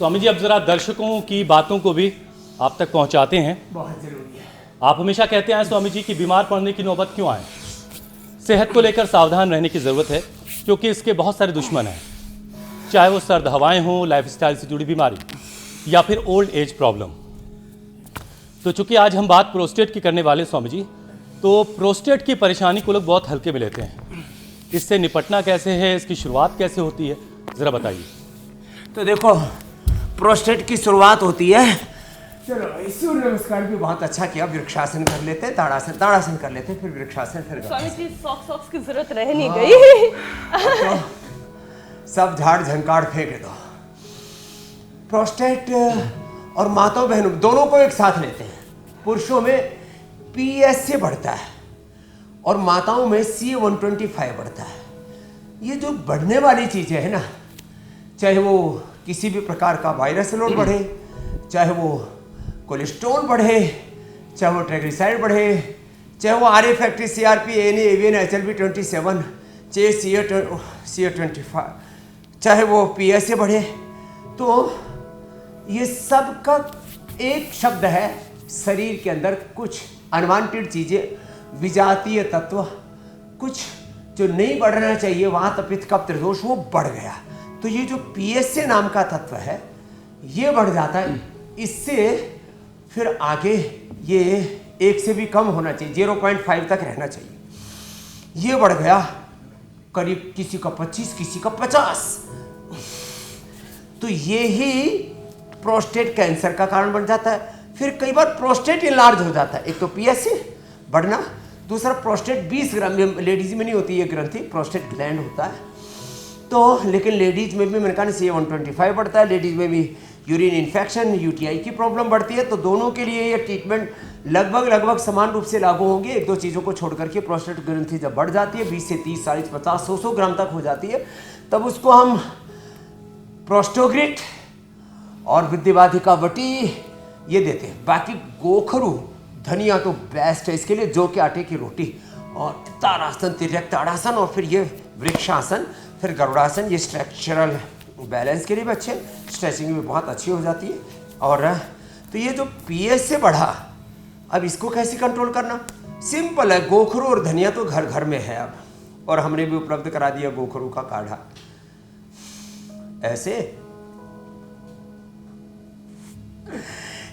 स्वामी जी अब जरा दर्शकों की बातों को भी आप तक पहुंचाते हैं। बहुत जरूरी है। आप हमेशा कहते हैं स्वामी जी कि बीमार पड़ने की नौबत क्यों आए। सेहत को लेकर सावधान रहने की ज़रूरत है क्योंकि इसके बहुत सारे दुश्मन हैं, चाहे वो सर्द हवाएं हों, लाइफस्टाइल से जुड़ी बीमारी या फिर ओल्ड एज प्रॉब्लम। तो चूंकि आज हम बात प्रोस्टेट की करने वाले स्वामी जी, तो प्रोस्टेट की परेशानी को लोग बहुत हल्के में लेते हैं। इससे निपटना कैसे है, इसकी शुरुआत कैसे होती है, ज़रा बताइए। तो देखो, प्रोस्टेट की शुरुआत होती है, चलो सूर्य नमस्कार भी बहुत अच्छा किया, वृक्षासन कर लेते हैं, ताड़ासन कर लेते हैं, फिर वृक्षासन, फिर स्वामी जी सॉक्स की जरूरत रह नहीं गई। तो सब झाड़ झंकार फेंक दो। प्रोस्टेट और माताओं बहनों दोनों को एक साथ लेते हैं। पुरुषों में PSA बढ़ता है और माताओं में CA-125 बढ़ता है। ये जो बढ़ने वाली चीज़ें हैं ना, चाहे वो किसी भी प्रकार का वायरस लोड बढ़े, चाहे वो कोलेस्ट्रॉल बढ़े, चाहे वो ट्राइग्लिसराइड बढ़े, चाहे वो RA factory, CRP, ANA, AVN, HLB-27, चाहे CA-25, चाहे वो PSA बढ़े, तो ये सब का एक शब्द है। शरीर के अंदर कुछ अनवांटेड चीज़ें, विजातीय तत्व, कुछ जो नहीं बढ़ना चाहिए, वहाँ पित्त कफ त्रिदोष वो बढ़ गया। तो ये जो PSA नाम का तत्व है ये बढ़ जाता है। इससे फिर आगे ये 1 से भी कम होना चाहिए, 0.5 तक रहना चाहिए। ये बढ़ गया करीब किसी का 25, किसी का 50, तो ये ही प्रोस्टेट कैंसर का कारण बन जाता है। फिर कई बार प्रोस्टेट इनलार्ज हो जाता है। एक तो PSA बढ़ना, दूसरा प्रोस्टेट 20 ग्राम में, लेडीज में नहीं होती ये ग्रंथि, प्रोस्टेट ग्लैंड होता है। तो लेकिन लेडीज में भी मैंने कहा CA-125 बढ़ता है, लेडीज में भी यूरिन इन्फेक्शन, UTI की प्रॉब्लम बढ़ती है। तो दोनों के लिए ये ट्रीटमेंट लगभग समान रूप से लागू होंगे। एक दो चीज़ों को छोड़ करके प्रोस्टेट ग्रंथि जब बढ़ जाती है 20 से 30, 40, 50, 100 ग्राम तक हो जाती है, तब उसको हम प्रोस्टोग्रिट और विद्यवाधिका वटी ये देते हैं। बाकी गोखरू धनिया तो बेस्ट है इसके लिए, जौ के आटे की रोटी, और ताड़ासन, तिर्यक ताड़ासन, और फिर ये वृक्षासन, फिर गरुड़ासन, ये स्ट्रक्चरल बैलेंस के लिए भी अच्छे, स्ट्रेचिंग भी बहुत अच्छी हो जाती है। और तो ये जो PSA बढ़ा, अब इसको कैसे कंट्रोल करना, सिंपल है। गोखरू और धनिया तो घर घर में है अब, और हमने भी उपलब्ध करा दिया गोखरू का काढ़ा। ऐसे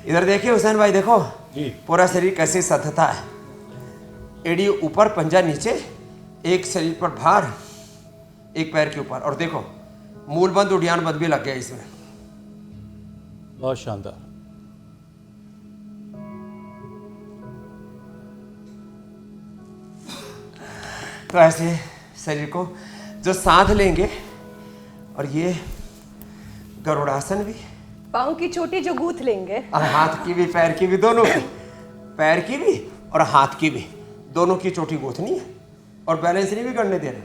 इधर देखिए हुसैन भाई, देखो जी, पूरा शरीर कैसे सधता है। एड़ी ऊपर, पंजा नीचे, एक शरीर पर भार, एक पैर के ऊपर, और देखो मूल बंद, उड़ियान बंद भी लग गया इसमें। बहुत शानदार। तो ऐसे शरीर को जो साध लेंगे, और ये गरुड़ासन भी, पाँव की चोटी जो गूथ लेंगे, और हाथ की भी, पैर की भी, दोनों की, पैर की भी और हाथ की भी, दोनों की चोटी गूथनी है, और बैलेंस नहीं भी करने देना।